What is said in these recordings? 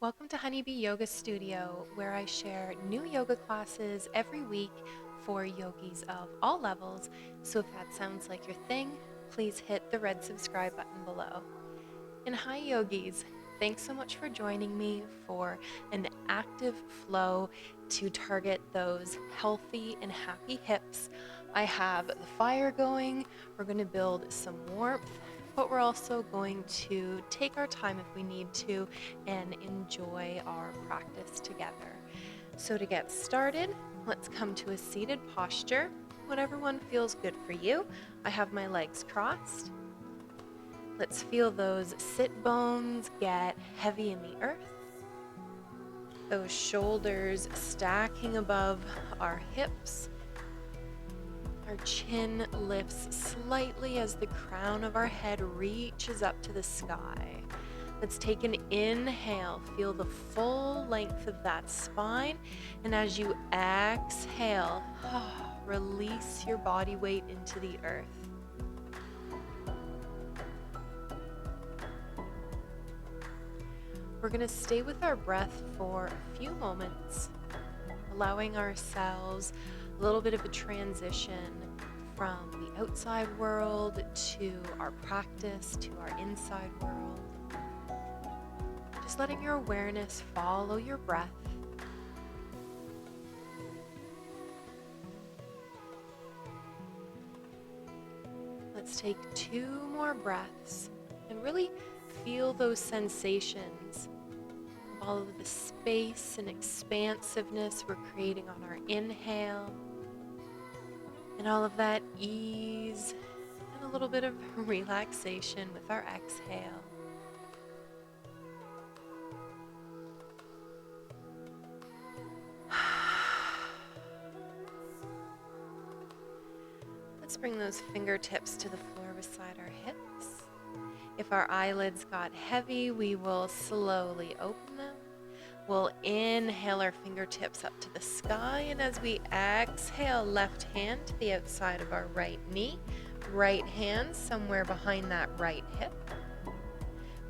Welcome to Honeybee Yoga Studio, where I share new yoga classes every week for yogis of all levels. So if that sounds like your thing, please hit the red subscribe button below. And hi, yogis. Thanks so much for joining me for an active flow to target those healthy and happy hips. I have the fire going. We're going to build some warmth, but we're also going to take our time if we need to and enjoy our practice together. So to get started, let's come to a seated posture. Whatever one feels good for you. I have my legs crossed. Let's feel those sit bones get heavy in the earth. Those shoulders stacking above our hips. Our chin lifts slightly as the crown of our head reaches up to the sky. Let's take an inhale. Feel the full length of that spine. And as you exhale, release your body weight into the earth. We're going to stay with our breath for a few moments, allowing ourselves a little bit of a transition from the outside world to our practice, to our inside world. Just letting your awareness follow your breath. Let's take 2 more breaths and really feel those sensations of all of the space and expansiveness we're creating on our inhale, and all of that ease and a little bit of relaxation with our exhale. Let's bring those fingertips to the floor beside our hips. If our eyelids got heavy, we will slowly open them. We'll inhale our fingertips up to the sky, and as we exhale, left hand to the outside of our right knee, right hand somewhere behind that right hip.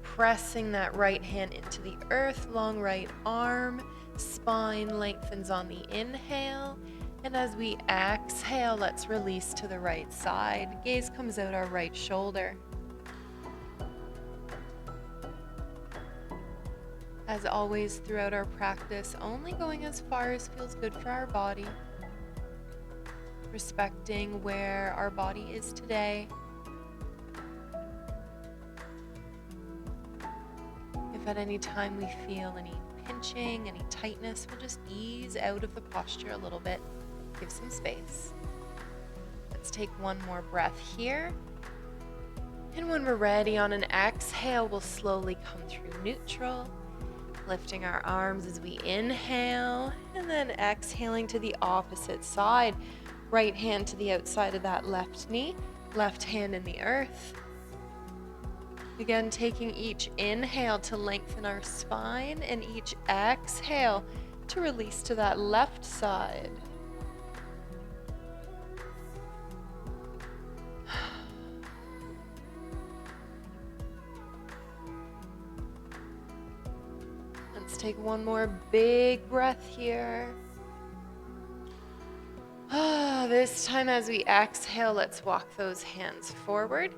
Pressing that right hand into the earth, long right arm, spine lengthens on the inhale. And as we exhale, let's release to the right side. Gaze comes out our right shoulder. As always throughout our practice, only going as far as feels good for our body, respecting where our body is today. If at any time we feel any pinching, any tightness, we'll just ease out of the posture a little bit, give some space. Let's take one more breath here. And when we're ready, on an exhale, we'll slowly come through neutral. Lifting our arms as we inhale, and then exhaling to the opposite side. Right hand to the outside of that left knee, left hand in the earth. Again, taking each inhale to lengthen our spine, and each exhale to release to that left side. Let's take one more big breath here. This time as we exhale, let's walk those hands forward.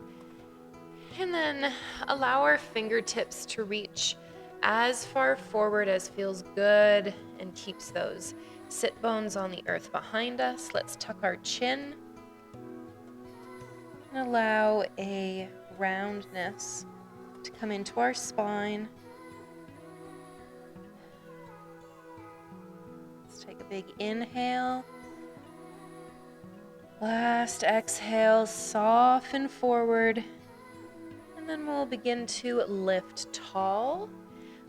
And then allow our fingertips to reach as far forward as feels good and keeps those sit bones on the earth behind us. Let's tuck our chin and allow a roundness to come into our spine. Take a big inhale. Last exhale, soften forward. And then we'll begin to lift tall.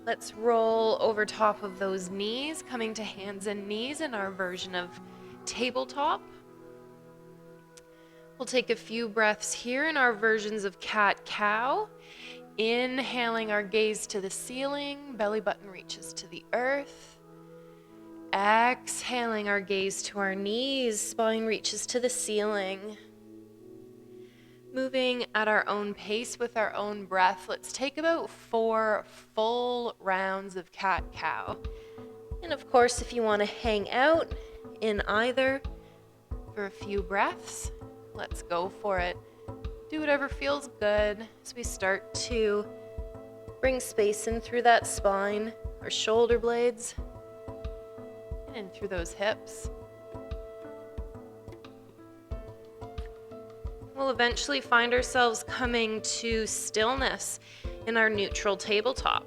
Let's roll over top of those knees, coming to hands and knees in our version of tabletop. We'll take a few breaths here in our versions of cat-cow. Inhaling, our gaze to the ceiling, belly button reaches to the earth. Exhaling, our gaze to our knees, spine reaches to the ceiling. Moving at our own pace with our own breath, let's take about 4 full rounds of cat-cow. And of course, if you want to hang out in either for a few breaths, let's go for it. Do whatever feels good as we start to bring space in through that spine, our shoulder blades, and in through those hips. We'll eventually find ourselves coming to stillness in our neutral tabletop.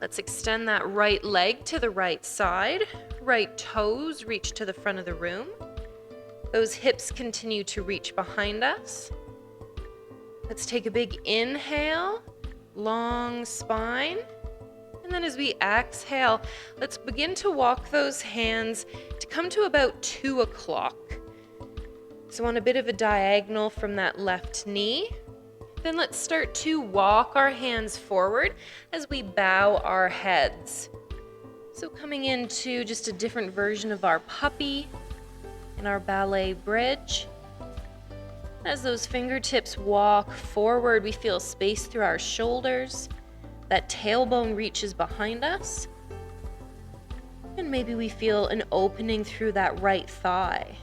Let's extend that right leg to the right side. Right toes reach to the front of the room. Those hips continue to reach behind us. Let's take a big inhale, long spine. And then as we exhale, let's begin to walk those hands to come to about 2 o'clock. So on a bit of a diagonal from that left knee. Then let's start to walk our hands forward as we bow our heads. So coming into just a different version of our puppy and our ballet bridge. As those fingertips walk forward, we feel space through our shoulders. That tailbone reaches behind us. And maybe we feel an opening through that right thigh.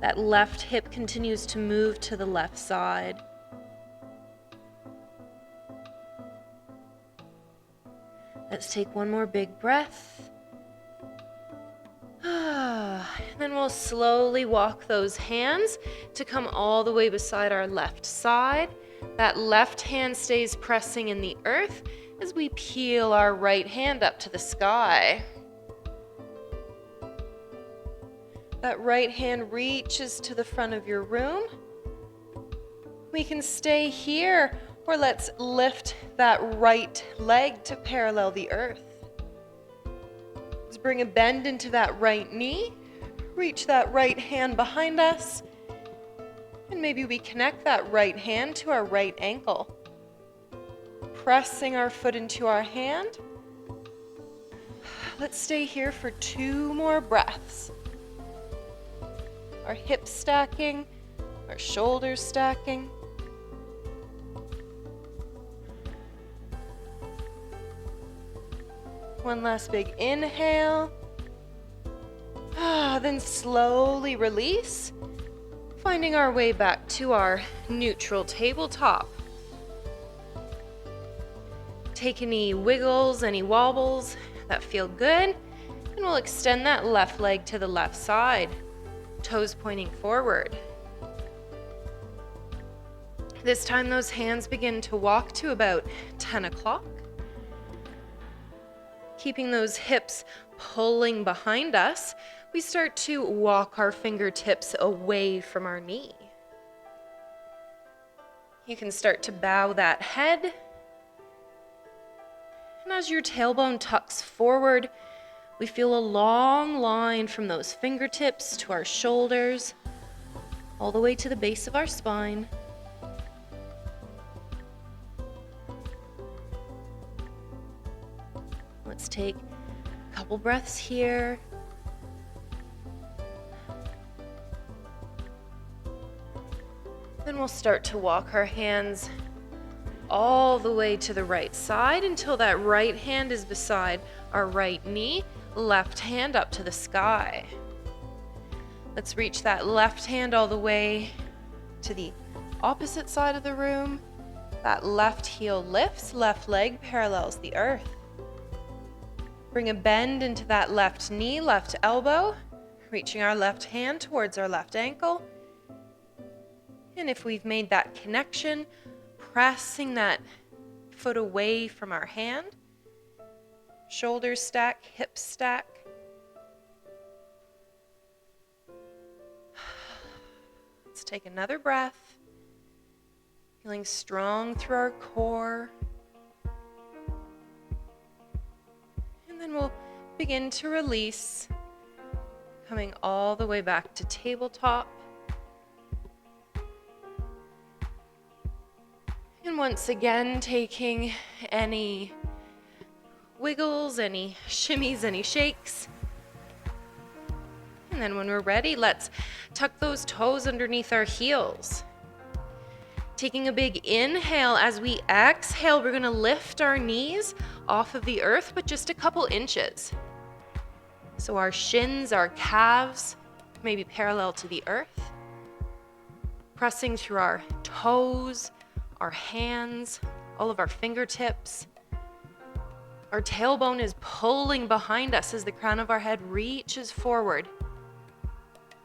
That left hip continues to move to the left side. Let's take one more big breath. And then we'll slowly walk those hands to come all the way beside our left side. That left hand stays pressing in the earth as we peel our right hand up to the sky. That right hand reaches to the front of your room. We can stay here, or let's lift that right leg to parallel the earth. Let's bring a bend into that right knee. Reach that right hand behind us. And maybe we connect that right hand to our right ankle. Pressing our foot into our hand. Let's stay here for 2 more breaths. Our hips stacking, our shoulders stacking. One last big inhale. Then slowly release, finding our way back to our neutral tabletop. Take any wiggles, any wobbles that feel good, and we'll extend that left leg to the left side. Toes pointing forward. This time those hands begin to walk to about 10 o'clock. Keeping those hips pulling behind us, we start to walk our fingertips away from our knee. You can start to bow that head. And as your tailbone tucks forward, we feel a long line from those fingertips to our shoulders, all the way to the base of our spine. Let's take a couple breaths here. Then we'll start to walk our hands all the way to the right side until that right hand is beside our right knee. Left hand up to the sky. Let's reach that left hand all the way to the opposite side of the room. That left heel lifts, left leg parallels the earth. Bring a bend into that left knee, left elbow, reaching our left hand towards our left ankle. And if we've made that connection, pressing that foot away from our hand. Shoulders stack, hips stack. Let's take another breath. Feeling strong through our core. And then we'll begin to release, coming all the way back to tabletop. And once again, taking any wiggles, any shimmies, any shakes. And And then when we're ready, let's tuck those toes underneath our heels. Taking a big inhale. As we exhale, we're gonna lift our knees off of the earth, but just a couple inches. So our shins, our calves, may be parallel to the earth. Pressing through our toes, our hands, all of our fingertips. Our tailbone is pulling behind us as the crown of our head reaches forward.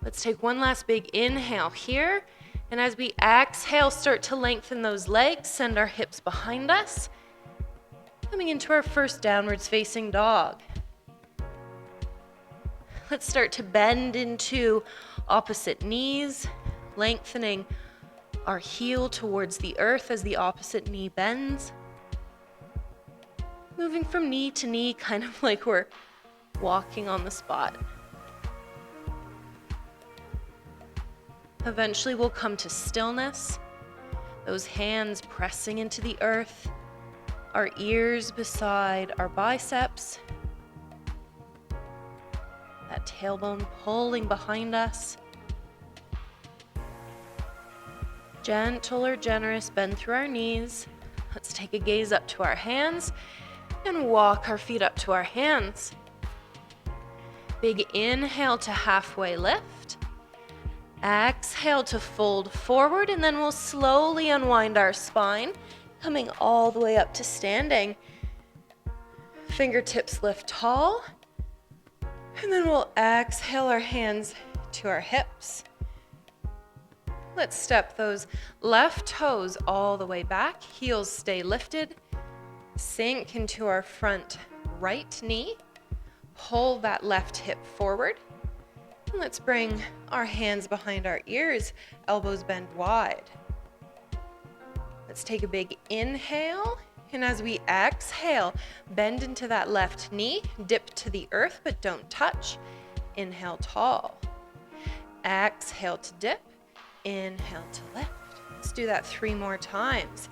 Let's take one last big inhale here. And as we exhale, start to lengthen those legs, send our hips behind us. Coming into our first downwards facing dog. Let's start to bend into opposite knees, lengthening our heel towards the earth as the opposite knee bends. Moving from knee to knee, kind of like we're walking on the spot. Eventually we'll come to stillness, those hands pressing into the earth, our ears beside our biceps, that tailbone pulling behind us. Gentle or generous bend through our knees. Let's take a gaze up to our hands and walk our feet up to our hands. Big inhale to halfway lift. Exhale to fold forward, and then we'll slowly unwind our spine, coming all the way up to standing. Fingertips lift tall, and then we'll exhale our hands to our hips. Let's step those left toes all the way back, heels stay lifted, sink into our front right knee, pull that left hip forward. Let's bring our hands behind our ears, elbows bend wide. Let's take a big inhale, and as we exhale, bend into that left knee, dip to the earth, but don't touch. Inhale tall. Exhale to dip, inhale to lift. Let's do that 3 more times.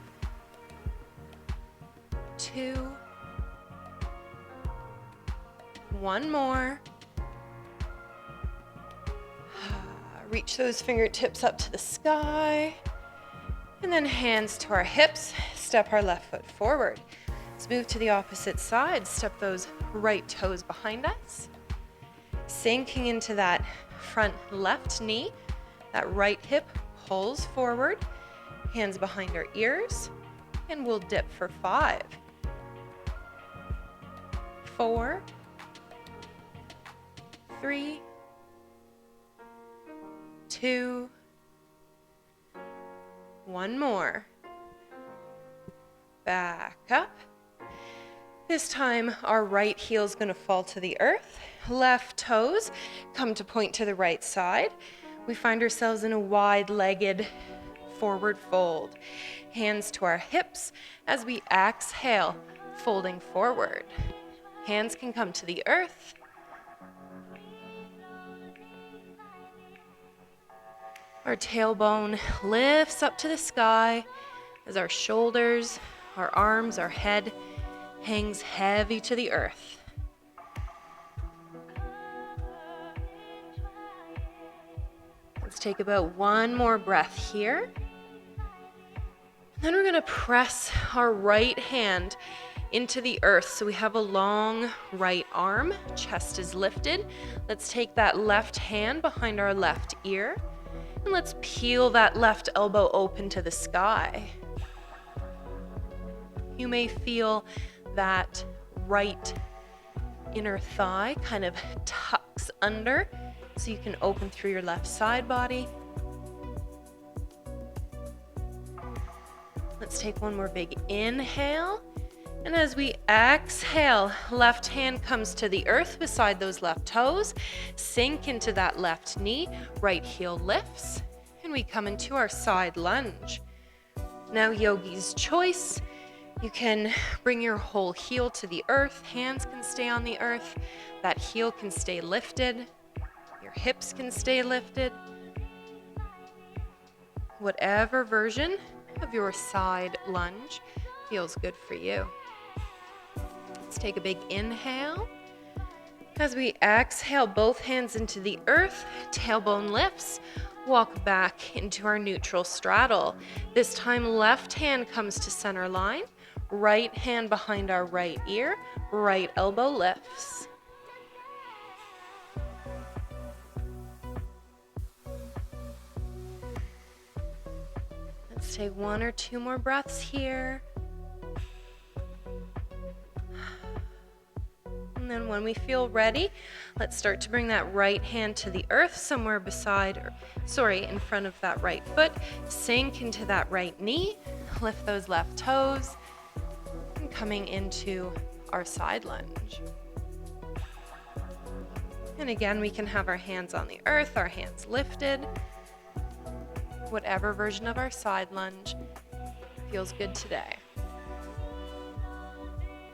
2. 1 more. Reach those fingertips up to the sky. And then hands to our hips, step our left foot forward. Let's move to the opposite side, step those right toes behind us. Sinking into that front left knee, that right hip pulls forward, hands behind our ears, and we'll dip for 5, 4, 3, 2, 1 more. Back up. This time our right heel is going to fall to the earth. Left toes come to point to the right side. We find ourselves in a wide-legged forward fold. Hands to our hips as we exhale, folding forward. Hands can come to the earth. Our tailbone lifts up to the sky as our shoulders, our arms, our head hangs heavy to the earth. Let's take about 1 more breath here. Then we're going to press our right hand into the earth so we have a long right arm, chest is lifted. Let's take that left hand behind our left ear. And let's peel that left elbow open to the sky. You may feel that right inner thigh kind of tucks under so you can open through your left side body. Let's take 1 more big inhale. And as we exhale, left hand comes to the earth beside those left toes. Sink into that left knee, right heel lifts, and we come into our side lunge. Now, yogi's choice. You can bring your whole heel to the earth. Hands can stay on the earth. That heel can stay lifted. Your hips can stay lifted. Whatever version of your side lunge feels good for you. Let's take a big inhale. As we exhale, both hands into the earth, tailbone lifts, walk back into our neutral straddle. This time, left hand comes to center line, right hand behind our right ear, right elbow lifts. Let's take 1 or 2 more breaths here. And then when we feel ready, let's start to bring that right hand to the earth somewhere in front of that right foot. Sink into that right knee, lift those left toes, and coming into our side lunge. And again, we can have our hands on the earth, our hands lifted. Whatever version of our side lunge feels good today.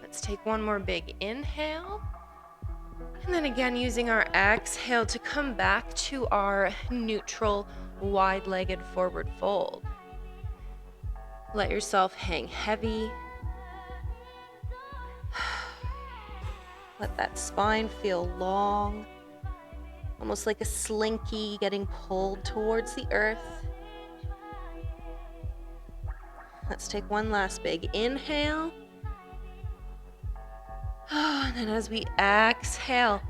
Let's take 1 more big inhale. And then again, using our exhale to come back to our neutral, wide-legged forward fold. Let yourself hang heavy. Let that spine feel long, almost like a slinky getting pulled towards the earth. Let's take 1 last big inhale. And then as we exhale,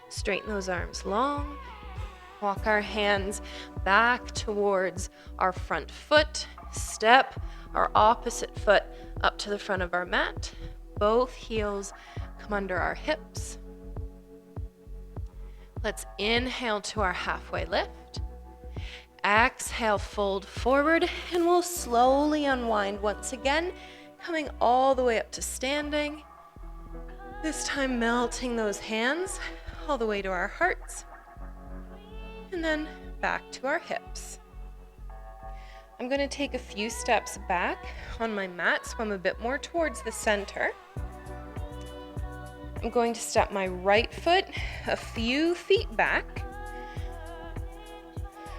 straighten those arms long. Walk our hands back towards our front foot. Step our opposite foot up to the front of our mat. Both heels come under our hips. Let's inhale to our halfway lift. Exhale, fold forward, and we'll slowly unwind once again, coming all the way up to standing. This time melting those hands all the way to our hearts, and then back to our hips. I'm going to take a few steps back on my mat, so I'm a bit more towards the center. I'm going to step my right foot a few feet back.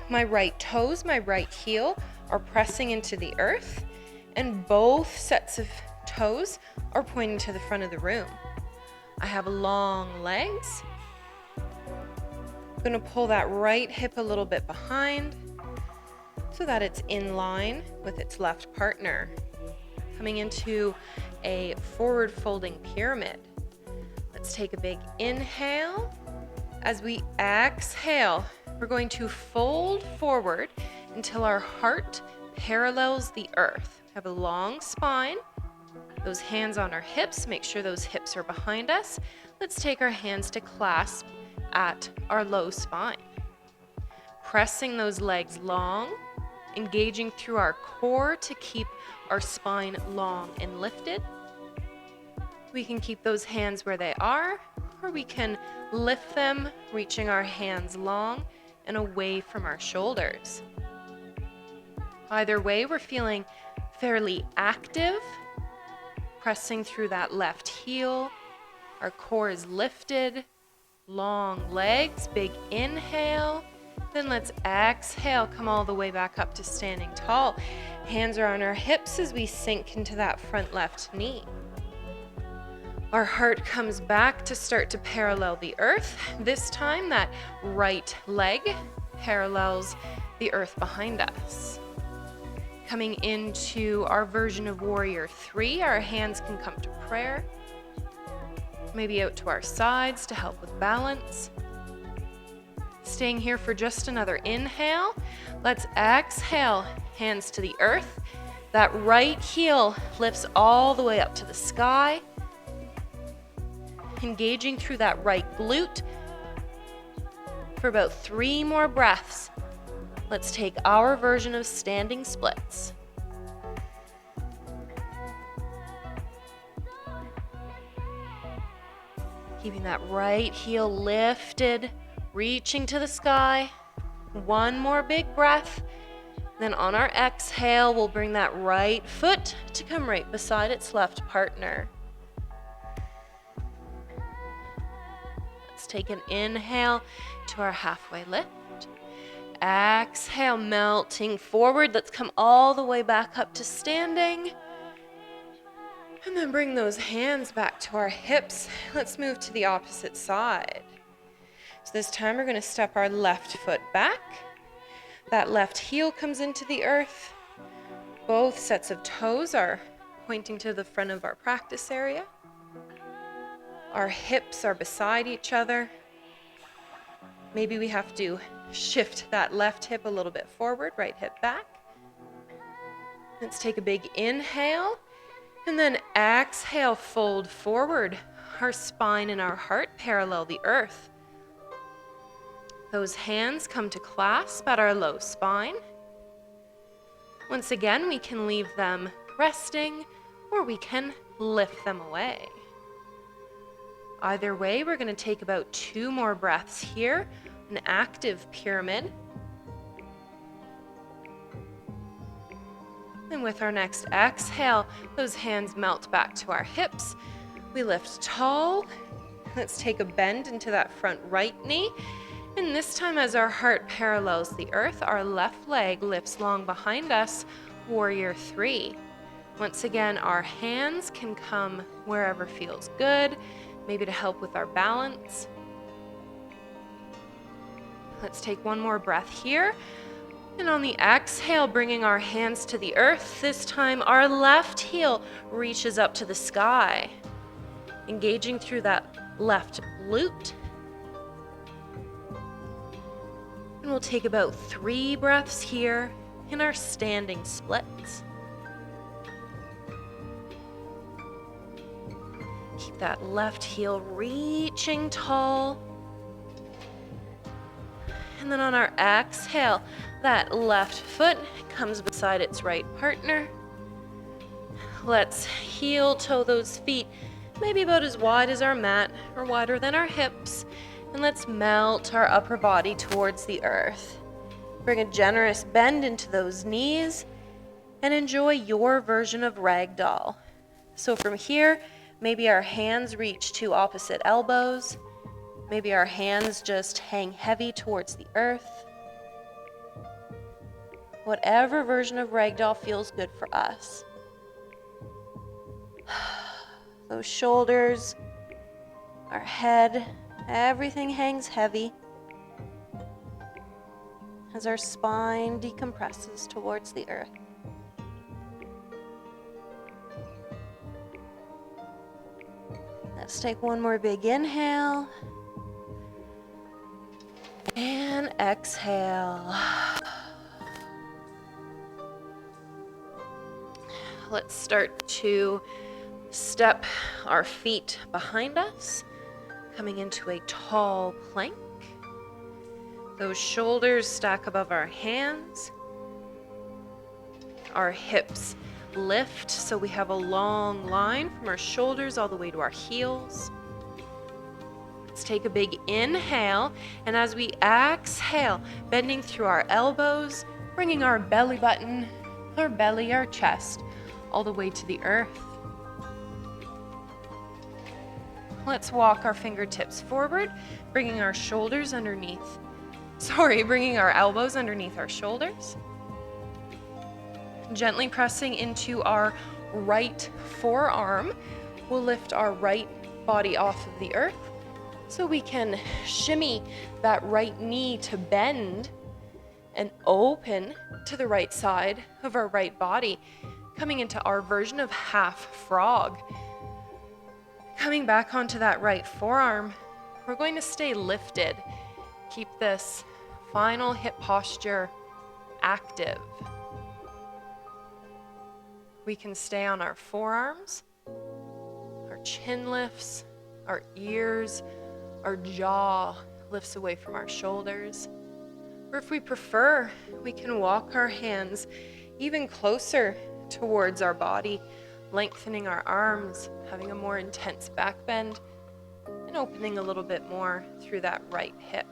My right toes, my right heel are pressing into the earth, and both sets of toes are pointing to the front of the room. I have long legs. I'm going to pull that right hip a little bit behind so that it's in line with its left partner. Coming into a forward folding pyramid. Let's take a big inhale. As we exhale, we're going to fold forward until our heart parallels the earth. Have a long spine. Those hands on our hips, make sure those hips are behind us. Let's take our hands to clasp at our low spine. Pressing those legs long, engaging through our core to keep our spine long and lifted. We can keep those hands where they are, or we can lift them, reaching our hands long and away from our shoulders. Either way, we're feeling fairly active. Pressing through that left heel. Our core is lifted. Long legs, big inhale. Then let's exhale, come all the way back up to standing tall. Hands are on our hips as we sink into that front left knee. Our heart comes back to start to parallel the earth. This time that right leg parallels the earth behind us. Coming into our version of Warrior 3, our hands can come to prayer, maybe out to our sides to help with balance. Staying here for just another inhale. Let's exhale, hands to the earth. That right heel lifts all the way up to the sky. Engaging through that right glute for about 3 more breaths. Let's take our version of standing splits. Keeping that right heel lifted, reaching to the sky. 1 more big breath. Then on our exhale, we'll bring that right foot to come right beside its left partner. Let's take an inhale to our halfway lift. Exhale, melting forward. Let's come all the way back up to standing. And then bring those hands back to our hips. Let's move to the opposite side. So this time we're going to step our left foot back. That left heel comes into the earth. Both sets of toes are pointing to the front of our practice area. Our hips are beside each other. Maybe we have to shift that left hip a little bit forward, right hip back. Let's take a big inhale, and then exhale, fold forward. Our spine and our heart parallel the earth. Those hands come to clasp at our low spine. Once again, we can leave them resting, or we can lift them away. Either way, we're going to take about 2 more breaths here, an active pyramid. And with our next exhale, those hands melt back to our hips. We lift tall. Let's take a bend into that front right knee. And this time, as our heart parallels the earth, our left leg lifts long behind us, warrior 3. Once again, our hands can come wherever feels good, maybe to help with our balance. Let's take 1 more breath here. And on the exhale, bringing our hands to the earth, this time our left heel reaches up to the sky, engaging through that left glute. And we'll take about 3 breaths here in our standing splits. Keep that left heel reaching tall. And then on our exhale, that left foot comes beside its right partner. Let's heel toe those feet, maybe about as wide as our mat or wider than our hips. And let's melt our upper body towards the earth. Bring a generous bend into those knees and enjoy your version of ragdoll. So from here, maybe our hands reach to opposite elbows. Maybe our hands just hang heavy towards the earth. Whatever version of ragdoll feels good for us. Those shoulders, our head, everything hangs heavy as our spine decompresses towards the earth. Let's take 1 more big inhale. And exhale. Let's start to step our feet behind us, coming into a tall plank. Those shoulders stack above our hands. Our hips lift so we have a long line from our shoulders all the way to our heels. Let's take a big inhale, and as we exhale, bending through our elbows, bringing our belly button, our belly, our chest, all the way to the earth. Let's walk our fingertips forward, bringing our shoulders underneath. Bringing our elbows underneath our shoulders. Gently pressing into our right forearm, we'll lift our right body off of the earth so we can shimmy that right knee to bend and open to the right side of our right body, coming into our version of half frog. Coming back onto that right forearm, we're going to stay lifted. Keep this final hip posture active. We can stay on our forearms, our chin lifts, our ears, our jaw lifts away from our shoulders. Or if we prefer, we can walk our hands even closer towards our body, lengthening our arms, having a more intense back bend, and opening a little bit more through that right hip.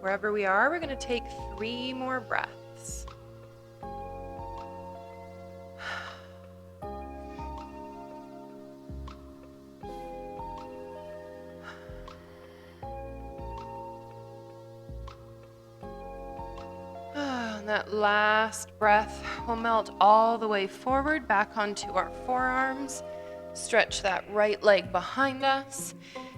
Wherever we are, we're going to take 3 more breaths. That last breath will melt all the way forward back onto our forearms. Stretch that right leg behind us.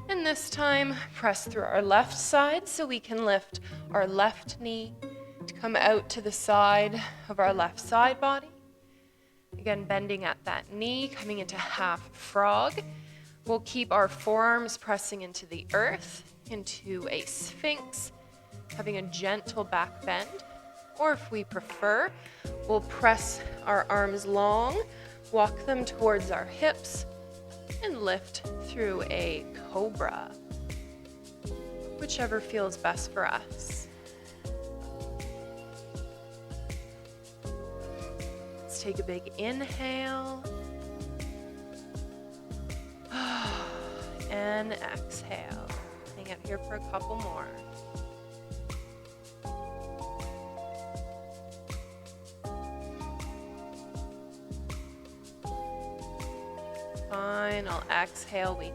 And this time, press through our left side so we can lift our left knee to come out to the side of our left side body. Again, bending at that knee, coming into half frog. We'll keep our forearms pressing into the earth, into a sphinx, having a gentle back bend. Or if we prefer, we'll press our arms long, walk them towards our hips, and lift through a cobra, whichever feels best for us. Let's take a big inhale and exhale. Hang out here for a couple more. Final exhale, we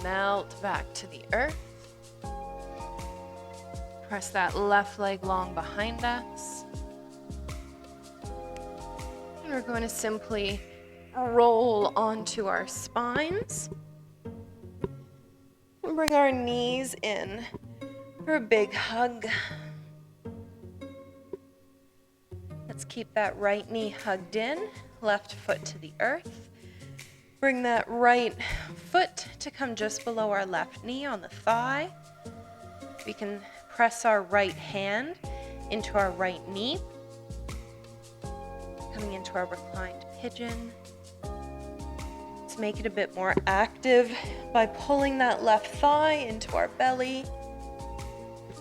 melt back to the earth. Press that left leg long behind us. And we're going to simply roll onto our spines. And bring our knees in for a big hug. Let's keep that right knee hugged in, left foot to the earth. Bring that right foot to come just below our left knee on the thigh. We can press our right hand into our right knee, coming into our reclined pigeon. Let's make it a bit more active by pulling that left thigh into our belly,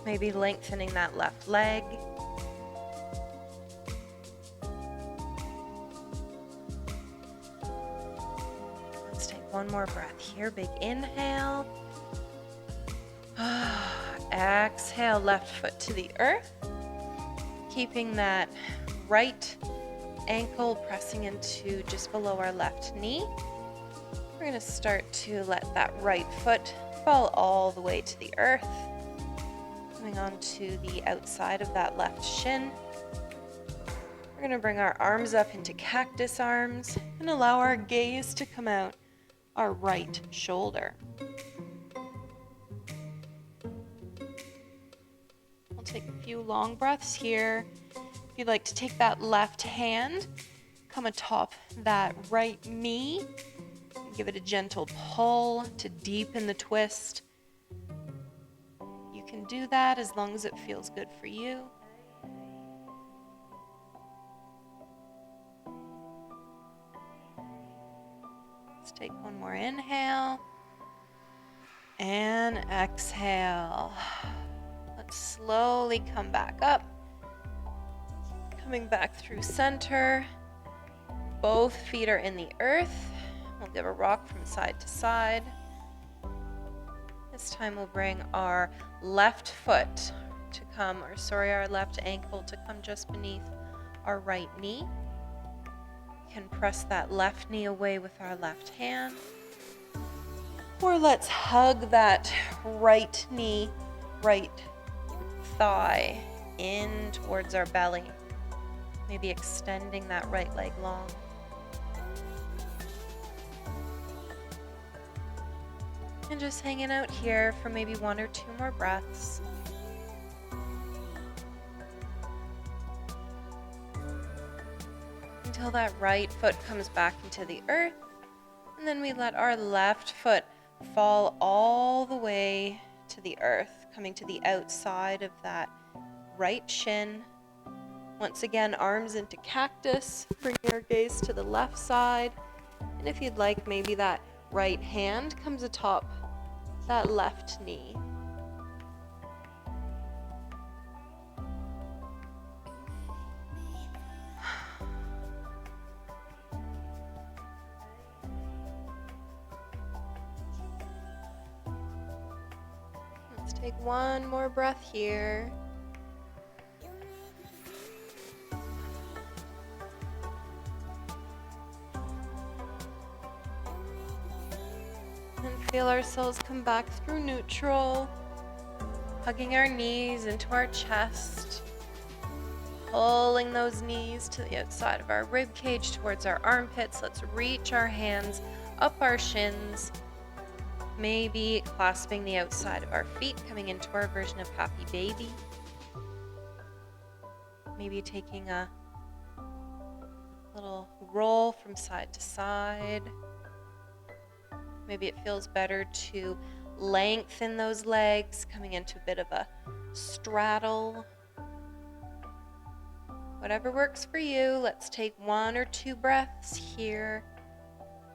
maybe lengthening that left leg. One more breath here. Big inhale. Exhale, left foot to the earth. Keeping that right ankle pressing into just below our left knee. We're going to start to let that right foot fall all the way to the earth. Coming onto the outside of that left shin. We're going to bring our arms up into cactus arms and allow our gaze to come out our right shoulder. We'll take a few long breaths here. If you'd like to take that left hand, come atop that right knee, and give it a gentle pull to deepen the twist. You can do that as long as it feels good for you. Take one more inhale and exhale. Let's slowly come back up. Coming back through center. Both feet are in the earth. We'll give a rock from side to side. This time we'll bring our left foot to come, our left ankle to come just beneath our right knee. Can press that left knee away with our left hand. Or let's hug that right knee, right thigh in towards our belly. Maybe extending that right leg long. And just hanging out here for maybe 1 or 2 more breaths. Until that right foot comes back into the earth, and then we let our left foot fall all the way to the earth, coming to the outside of that right shin. Once again, arms into cactus, bring your gaze to the left side, and if you'd like, maybe that right hand comes atop that left knee. Take one more breath here. And feel ourselves come back through neutral, hugging our knees into our chest. pulling those knees to the outside of our rib cage towards our armpits. Let's reach our hands up our shins, maybe clasping the outside of our feet, coming into our version of happy baby. Maybe taking a little roll from side to side. Maybe it feels better to lengthen those legs, coming into a bit of a straddle. Whatever works for you. Let's take 1 or 2 breaths here.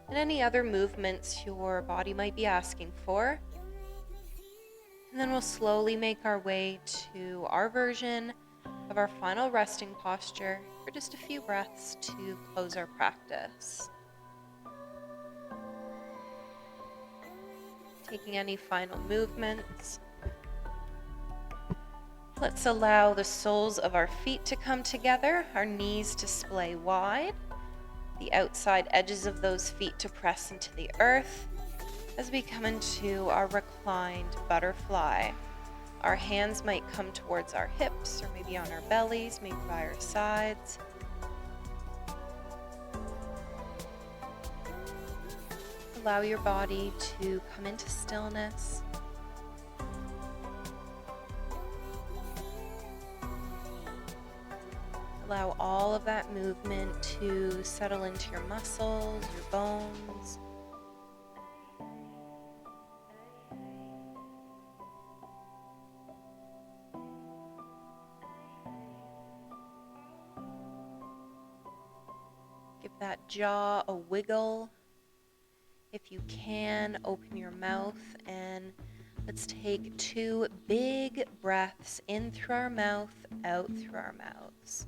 And any other movements your body might be asking for. And then we'll slowly make our way to our version of our final resting posture for just a few breaths to close our practice. Taking any final movements. Let's allow the soles of our feet to come together, our knees to splay wide, the outside edges of those feet to press into the earth as we come into our reclined butterfly. Our hands might come towards our hips or maybe on our bellies, maybe by our sides. Allow your body to come into stillness. Allow all of that movement to settle into your muscles, your bones. Give that jaw a wiggle. If you can, open your mouth and let's take 2 big breaths in through our mouth, out through our mouths.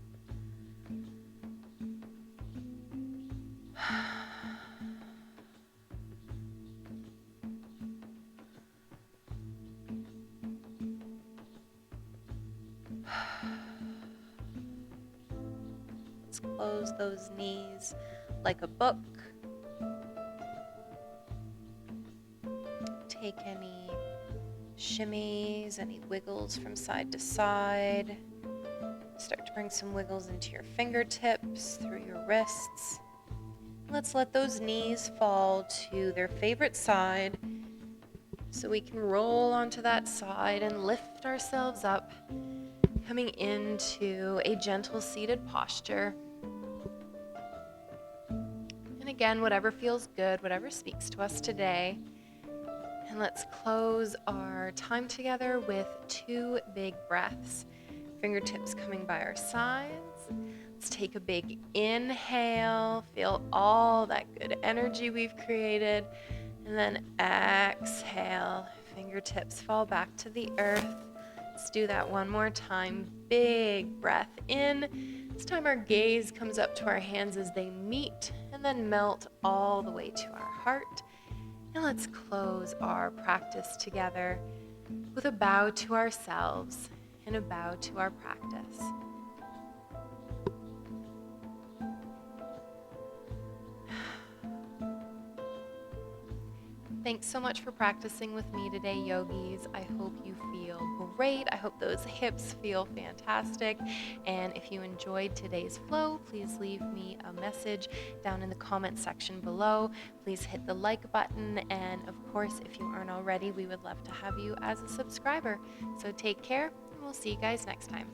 Let's close those knees like a book. Take any shimmies, any wiggles from side to side. Start to bring some wiggles into your fingertips, through your wrists. Let's let those knees fall to their favorite side so we can roll onto that side and lift ourselves up, coming into a gentle seated posture. And again, whatever feels good, whatever speaks to us today. And let's close our time together with 2 big breaths. Fingertips coming by our sides. Let's take a big inhale. Feel all that good energy we've created. And then exhale. Fingertips fall back to the earth. Let's do that one more time. Big breath in. This time our gaze comes up to our hands as they meet and then melt all the way to our heart. And let's close our practice together with a bow to ourselves and a bow to our practice. Thanks so much for practicing with me today, yogis. I hope you feel great. I hope those hips feel fantastic. And if you enjoyed today's flow, please leave me a message down in the comment section below. Please hit the like button. And of course, if you aren't already, we would love to have you as a subscriber. So take care, and we'll see you guys next time.